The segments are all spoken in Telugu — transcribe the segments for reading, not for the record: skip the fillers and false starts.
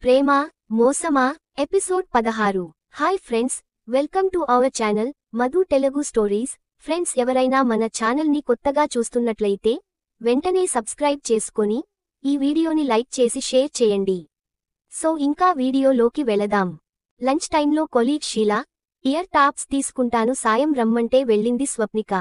ప్రేమ మోసమా episode 16. Hi friends, welcome to our channel Madhu Telugu stories. Friends, ఎవరైనా మన ఛానల్ని కొత్తగా చూస్తున్నట్లయితే వెంటనే సబ్స్క్రైబ్ చేసుకొని ఈ వీడియోని లైక్ చేసి షేర్ చేయండి. సో ఇంకా వీడియోలోకి వెళదాం. లంచ్ టైంలో కొలీగ్ షీలా ఇయర్ టాప్స్ తీసుకుంటాను సాయం రమ్మంటే వెళ్ళింది స్వప్నిక.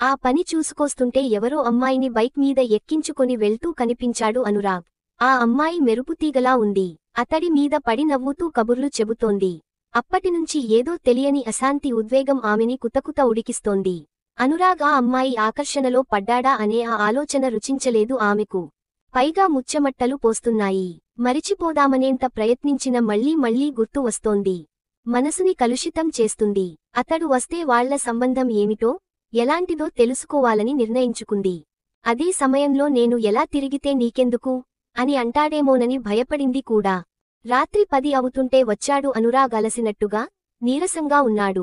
ఆ పని చూసుకొస్తుంటే ఎవరో అమ్మాయిని బైక్ మీద ఎక్కించుకొని వెళ్తూ కనిపించాడు అనురాగ్. ఆ అమ్మాయి మెరుపుతీగలా ఉంది. అతడి మీద పడి నవ్వుతూ కబుర్లు చెబుతోంది. అప్పటినుంచి ఏదో తెలియని అశాంతి ఉద్వేగం ఆమెని కుతకుత ఉడికిస్తోంది. అనురాగ్ ఆ అమ్మాయి ఆకర్షణలో పడ్డాడా అనే ఆ ఆలోచన రుచించలేదు ఆమెకు. పైగా ముచ్చెమట్టలు పోస్తున్నాయి. మరిచిపోదామనేంత ప్రయత్నించిన మళ్లీ మళ్లీ గుర్తు వస్తోంది. మనసుని కలుషితం చేస్తుంది. అతడు వస్తే వాళ్ల సంబంధం ఏమిటో ఎలాంటిదో తెలుసుకోవాలని నిర్ణయించుకుంది. అదే సమయంలో నేను ఎలా తిరిగితే నీకెందుకు అని అంటాడేమోనని భయపడింది కూడా. రాత్రి 10 అవుతుంటే వచ్చాడు అనురాగ్ అలసినట్టుగా, నీరసంగా ఉన్నాడు.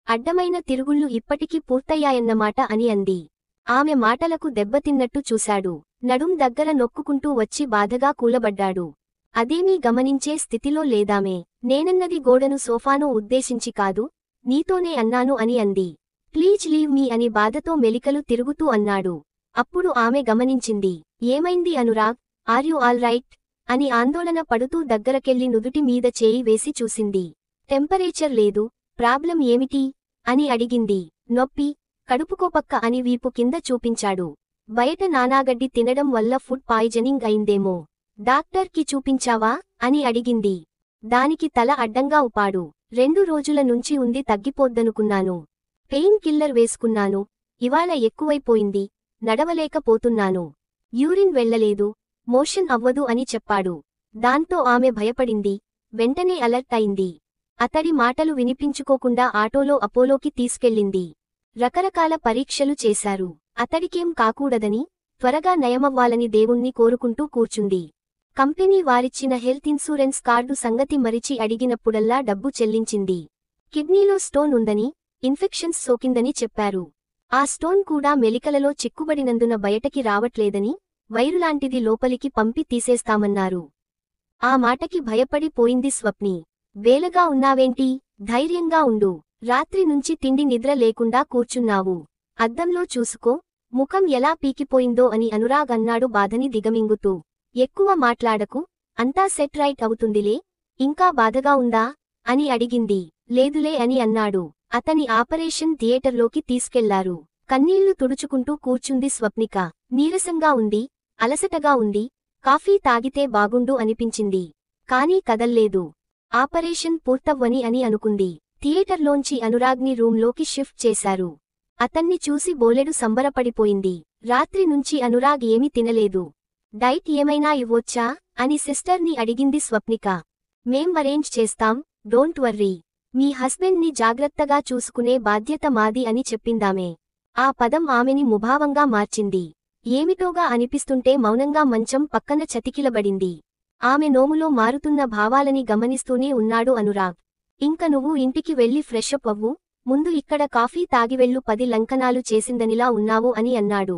అడ్డమైన తిరుగుళ్ళు ఇప్పటికి పూర్తయ్యాయన్నమాట అని అంది. ఆమె మాటలకు దెబ్బతిన్నట్టు చూశాడు. నడుం దగ్గర నొక్కుకుంటూ వచ్చి బాధగా కూలబడ్డాడు. అదేమీ గమనించే స్థితిలో లేదామె. నేనన్నది గోడను సోఫాను ఉద్దేశించి కాదు, నీతోనే అన్నాను అని అంది. ప్లీజ్ లీవ్ మీ అని బాధతో మెలికలు తిరుగుతూ అన్నాడు. అప్పుడు ఆమె గమనించింది. ఏమైంది Anurag, are you all right అని ఆందోళన పడుతూ దగ్గరకెళ్లి నుదుటి మీద చేయి వేసి చూసింది. టెంపరేచర్ లేదు, ప్రాబ్లం ఏమిటి అని అడిగింది. నొప్పి, కడుపుకోపక్క అని వీపు కింద చూపించాడు. బయట నానాగడ్డి తినడం వల్ల ఫుడ్ పాయిజనింగ్ అయిందేమో. డాక్టర్ కి చూపించావా అని అడిగింది. దానికి తల అడ్డంగా ఊపాడు. 2 రోజుల నుంచి ఉంది, తగ్గిపోద్దనుకున్నాను. పెయిన్ కిల్లర్ వేసుకున్నాను, ఇవాళ ఎక్కువైపోయింది, నడవలేకపోతున్నాను. యూరిన్ వెళ్లలేదు, మోషన్ అవ్వదు అని చెప్పాడు. దాంతో ఆమె భయపడింది. వెంటనే అలర్ట్ అయింది. అతడి మాటలు వినిపించుకోకుండా ఆటోలో అపోలోకి తీసుకెళ్ళింది. రకరకాల పరీక్షలు చేశారు. అతడికేం కాకూడదని, త్వరగా నయమవ్వాలని దేవుణ్ణి కోరుకుంటూ కూర్చుంది. కంపెనీ వారిచ్చిన హెల్త్ ఇన్సూరెన్స్ కార్డు సంగతి మరిచి అడిగినప్పుడల్లా డబ్బు చెల్లించింది. కిడ్నీలో స్టోన్ ఉందని, ఇన్ఫెక్షన్స్ సోకిందని చెప్పారు. ఆ స్టోన్ కూడా మెలికలలో చిక్కుబడినందున బయటకి రావట్లేదని, వైరులాంటిది లోపలికి పంపి తీసేస్తామన్నారు. ఆ మాటకి భయపడి పోయింది స్వప్ని. వేలగా ఉన్నావేంటి, ధైర్యంగా ఉండు. రాత్రి నుంచి తిండి నిద్ర లేకుండా కూర్చున్నావు. అద్దంలో చూసుకో, ముఖం ఎలా పీకిపోయిందో అని అనురాగ్ అన్నాడు బాధని దిగమింగుతూ. ఎక్కువ మాట్లాడకు, అంతా సెట్ రైట్ అవుతుందిలే. ఇంకా బాధగా ఉందా అని అడిగింది. లేదులే అని అన్నాడు. అతని ఆపరేషన్ థియేటర్లోకి తీసుకెళ్లారు. కన్నీళ్లు తుడుచుకుంటూ కూర్చుంది స్వప్నిక. నీరసంగా ఉంది, అలసటగా ఉంది. కాఫీ తాగితే బాగుండు అనిపించింది. కానీ కదల్లేదు. ఆపరేషన్ పూర్తవ్వని అని అనుకుంది. థియేటర్లోంచి అనురాగ్ని రూంలోకి షిఫ్ట్ చేశారు. అతన్ని చూసి బోలెడు సంబరపడిపోయింది. రాత్రి నుంచి అనురాగ్ ఏమీ తినలేదు. డైట్ ఏమైనా ఇవ్వొచ్చా అని సిస్టర్ని అడిగింది స్వప్నిక. మేం అరేంజ్ చేస్తాం, డోంట్ వర్రీ. మీ హస్బెండ్ని జాగ్రత్తగా చూసుకునే బాధ్యత మాది అని చెప్పిందామే. ఆ పదం ఆమెని ముభావంగా మార్చింది. ఏమిటోగా అనిపిస్తుంటే మౌనంగా మంచం పక్కన చతికిలబడింది. ఆమె నోములో మారుతున్న భావాలని గమనిస్తూనే ఉన్నాడు అనురాగ్. ఇంక నువ్వు ఇంటికి వెళ్ళి ఫ్రెషప్ అవ్వు, ముందు ఇక్కడ కాఫీ తాగివెళ్ళు, 10 లంకనాలు చేసిందనిలా ఉన్నావు అని అన్నాడు.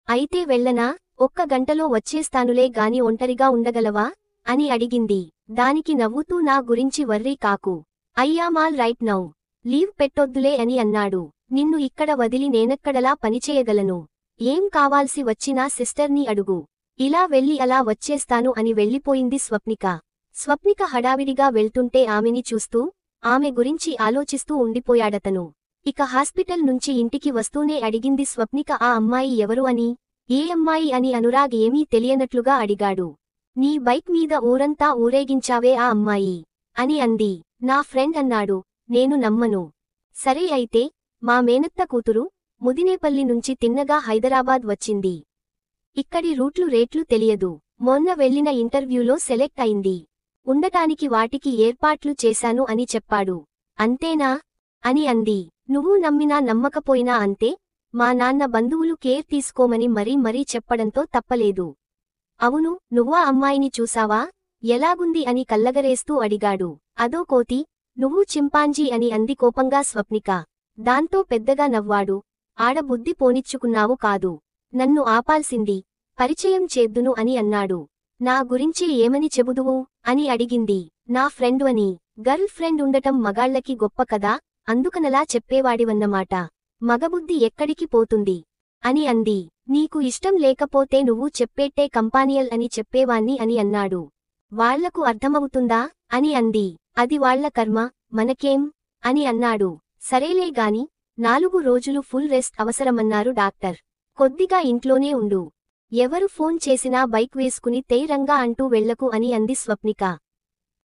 అయితే వెళ్ళనా, ఒక్క గంటలో వచ్చేస్తానులే గాని ఒంటరిగా ఉండగలవా అని అడిగింది. దానికి నవ్వుతూ నా గురించి వర్రీ కాకు, అయ్యామాల్ రైట్ నౌ, లీవ్ పెట్టొద్దులే అని అన్నాడు. నిన్ను ఇక్కడ వదిలి నేనెక్కడలా పనిచేయగలను. ఏం కావాల్సి వచ్చినా సిస్టర్ని అడుగు. ఇలా వెళ్ళి అలా వచ్చేస్తాను అని వెళ్ళిపోయింది స్వప్నిక. స్వప్నిక హడావిడిగా వెళ్తుంటే ఆమెని చూస్తూ, ఆమె గురించి ఆలోచిస్తూ ఉండిపోయాడతను. ఇక హాస్పిటల్ నుంచి ఇంటికి వస్తూనే అడిగింది స్వప్నిక ఆ అమ్మాయి ఎవరు అని. ఏ అమ్మాయి అని అనురాగ్ ఏమీ తెలియనట్లుగా అడిగాడు. నీ బైక్ మీద ఊరంతా ఊరేగించావే ఆ అమ్మాయి అని అంది. నా ఫ్రెండ్ అన్నాడు. నేను నమ్మను. సరే అయితే, మా మేనత్త కూతురు, ముదినేపల్లి నుంచి తిన్నగా హైదరాబాద్ వచ్చింది. ఇక్కడి రూట్లు రేట్లు తెలియదు. మొన్న వెళ్లిన ఇంటర్వ్యూలో సెలెక్ట్ అయింది. ఉండటానికి వాటికి ఏర్పాట్లు చేశాను అని చెప్పాడు. అంతేనా అని అంది. నువ్వు నమ్మినా నమ్మకపోయినా అంతే. మా నాన్న బంధువులు కేర్ తీసుకోమని మరీ చెప్పడంతో తప్పలేదు. అవును, నువ్వా అమ్మాయిని చూసావా, ఎలాగుంది అని కల్లగరేస్తూ అడిగాడు. అదో కోతి, నువ్వు చింపాంజీ అని అంది కోపంగా స్వప్నిక. దాంతో పెద్దగా నవ్వాడు. ఆడబుద్ధి పోనిచ్చుకున్నావు కాదు, నన్ను ఆపాల్సింది, పరిచయం చేద్దును అని అన్నాడు. నా గురించి ఏమని చెబుదువు అని అడిగింది. నా ఫ్రెండు అని. గర్ల్ ఫ్రెండ్ ఉండటం మగాళ్ళకి గొప్ప కదా, అందుకనలా చెప్పేవాడివన్నమాట. మగబుద్ధి ఎక్కడికి పోతుంది అని అంది. నీకు ఇష్టం లేకపోతే నువ్వు చెప్పేట్టే కంపానియల్ అని చెప్పేవాణ్ణి అని అన్నాడు. వాళ్లకు అర్థమవుతుందా అని అంది. అది వాళ్ల కర్మ, మనకేం అని అన్నాడు. సరేలే గాని 4 రోజులు ఫుల్ రెస్ట్ అవసరమన్నారు డాక్టర్. కొద్దిగా ఇంట్లోనే ఉండు. ఎవరు ఫోన్ చేసినా బైక్ వేసుకుని తేరంగా అంటూ వెళ్లకు అని అంది స్వప్నిక.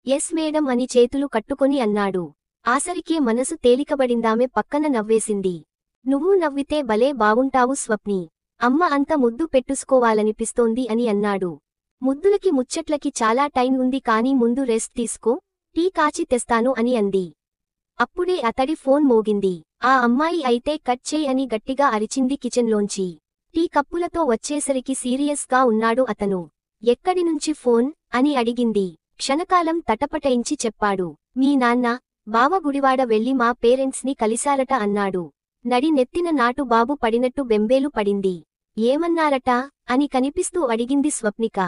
ఎస్ మేడం అని చేతులు కట్టుకొని అన్నాడు. ఆసరికే మనసు తేలికబడిందామె పక్కన నవ్వేసింది. నువ్వు నవ్వితే భలే బావుంటావు స్వప్ని. అమ్మ అంత ముద్దు పెట్టుసుకోవాలనిపిస్తోంది అని అన్నాడు. ముద్దులకి ముచ్చట్లకి చాలా టైం ఉంది కానీ ముందు రెస్ట్ తీసుకో, టీ కాచి తెస్తాను అని అంది. అప్పుడే అతడి ఫోన్ మోగింది. ఆ అమ్మాయి అయితే కట్ చేయి అని గట్టిగా అరిచింది కిచెన్లోంచి. టీ కప్పులతో వచ్చేసరికి సీరియస్ గా ఉన్నాడు అతను. ఎక్కడినుంచి ఫోన్ అని అడిగింది. క్షణకాలం తటపటయించి చెప్పాడు. మీ నాన్న, బావ గుడివాడ వెళ్లి మా పేరెంట్స్ ని కలిశారట అన్నాడు. నడి నెత్తిన నాటు బాబు పడినట్టు బెంబేలు పడింది. ఏమన్నారట అని కనిపిస్తూ అడిగింది స్వప్నిక.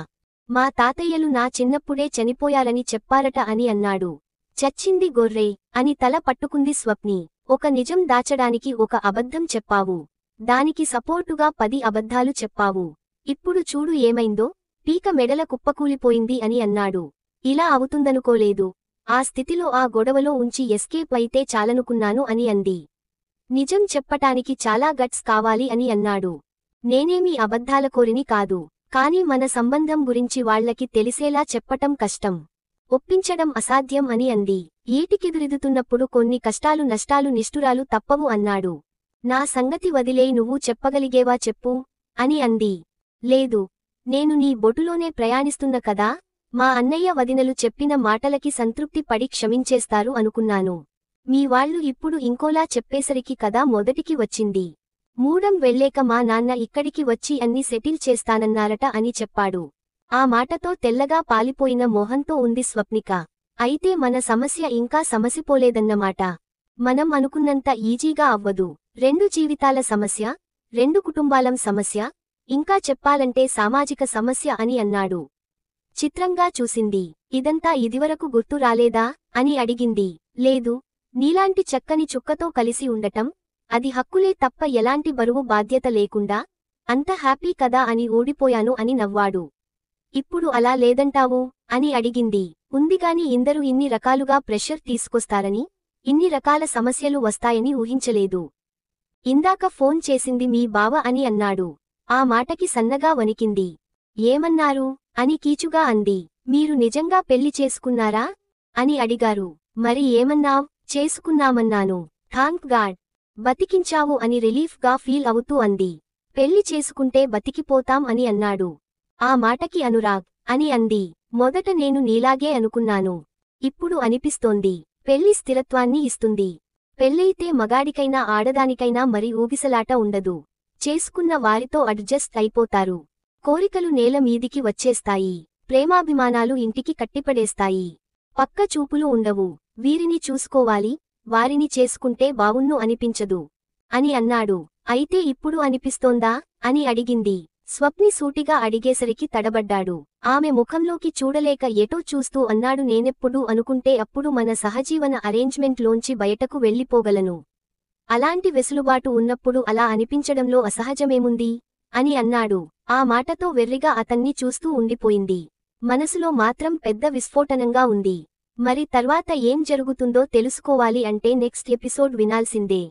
మా తాతయ్యలు నా చిన్నప్పుడే చనిపోయారని చెప్పారట అని అన్నాడు. చచ్చింది గొర్రె అని తల పట్టుకుంది స్వప్ని. ఒక నిజం దాచడానికి ఒక అబద్ధం చెప్పావు. దానికి సపోర్టుగా 10 అబద్ధాలు చెప్పావు. ఇప్పుడు చూడు ఏమైందో, పీక మెడల కుప్పకూలిపోయింది అని అన్నాడు. ఇలా అవుతుందనుకోలేదు. ఆ స్థితిలో ఆ గొడవలో ఉంచి ఎస్కేప్ అయితే చాలనుకున్నాను అని అంది. నిజం చెప్పటానికి చాలా గట్స్ కావాలి అని అన్నాడు. నేనేమీ అబద్ధాలకోరిని కాదు. కాని మన సంబంధం గురించి వాళ్లకి తెలిసేలా చెప్పటం కష్టం. ఒప్పించడం అసాధ్యం అని అంది. ఏటికెదురెదుతున్నప్పుడు కొన్ని కష్టాలు నష్టాలు నిష్ఠురాలు తప్పవు అన్నాడు. నా సంగతి వదిలేయ్, నువ్వు చెప్పగలిగేవా చెప్పు అని అంది. లేదు. నేను నీ బొటులోనే ప్రయాణిస్తున్న కదా, మా అన్నయ్య వదినలు చెప్పిన మాటలకి సంతృప్తి పడి క్షమించేస్తారు అనుకున్నాను. మీ వాళ్ళు ఇప్పుడు ఇంకోలా చెప్పేసరికి కదా మొదటికి వచ్చింది. మూడం వెళ్ళేక మా నాన్న ఇక్కడికి వచ్చి అన్ని సెటిల్ చేస్తానన్నారట అని చెప్పాడు. ఆ మాటతో తెల్లగా పాలిపోయిన మొహంతో ఉంది స్వప్నిక. అయితే మన సమస్య ఇంకా సమసిపోలేదన్నమాట. మనం అనుకున్నంత ఈజీగా అవ్వదు. 2 జీవితాల సమస్య, 2 కుటుంబాలం సమస్య, ఇంకా చెప్పాలంటే సామాజిక సమస్య అని అన్నాడు. చిత్రంగా చూసింది. ఇదంతా ఇదివరకు గుర్తు రాలేదా అని అడిగింది. లేదు. నీలాంటి చక్కని చుక్కతో కలిసి ఉండటం, అది హక్కులే తప్ప ఎలాంటి బరువు బాధ్యత లేకుండా, అంత హ్యాపీ కదా అని ఓడిపోయాను అని నవ్వాడు. ఇప్పుడు అలా లేదంటావు అని అడిగింది. ఉందిగాని ఇందరూ ఇన్ని రకాలుగా ప్రెషర్ తీసుకొస్తారని, ఇన్ని రకాల సమస్యలు వస్తాయని ఊహించలేదు. ఇందాక ఫోన్ చేసింది మీ బావ అని అన్నాడు. ఆ మాటకి సన్నగా వణికింది. ఏమన్నారు అని కీచుగా అంది. మీరు నిజంగా పెళ్లి చేసుకున్నారా అని అడిగారు. మరి ఏమన్నావ్? చేసుకున్నామన్నాను. Thank God. బతికించావు అని రిలీఫ్ గా ఫీల్ అవుతూ అంది. పెళ్లి చేసుకుంటే బతికిపోతాం అని అన్నాడు. ఆ మాటకి అనురాగ్ అని అంది. మొదట నేను నీలాగే అనుకున్నాను. ఇప్పుడు అనిపిస్తోంది. పెళ్లి స్థిరత్వాన్ని ఇస్తుంది. పెళ్లయితే మగాడికైనా ఆడదానికైనా మరి ఊగిసలాట ఉండదు. చేసుకున్న వారితో అడ్జస్ట్ అయిపోతారు. కోరికలు నేల మీదికి వచ్చేస్తాయి. ప్రేమాభిమానాలు ఇంటికి కట్టిపడేస్తాయి. పక్క చూపులు ఉండవు. వీరిని చూసుకోవాలి, వారిని చేసుకుంటే బావున్ను అనిపించదు అని అన్నాడు. అయితే ఇప్పుడు అనిపిస్తోందా అని అడిగింది. స్వప్ని సూటిగా అడిగేసరికి తడబడ్డాడు. ఆమె ముఖంలోకి చూడలేక ఎటో చూస్తూ అన్నాడు. నేనెప్పుడు అనుకుంటే అప్పుడు మన సహజీవన అరేంజ్మెంట్లోంచి బయటకు వెళ్ళిపోగలను. అలాంటి వెసులుబాటు ఉన్నప్పుడు అలా అనిపించడంలో అసహజమేముంది అని అన్నాడు. ఆ మాటతో వెర్రిగా అతన్ని చూస్తూ ఉండిపోయింది. మనసులో మాత్రం పెద్ద విస్ఫోటనంగా ఉంది. మరి తర్వాత ఏం జరుగుతుందో తెలుసుకోవాలి అంటే నెక్స్ట్ ఎపిసోడ్ వినాల్సిందే.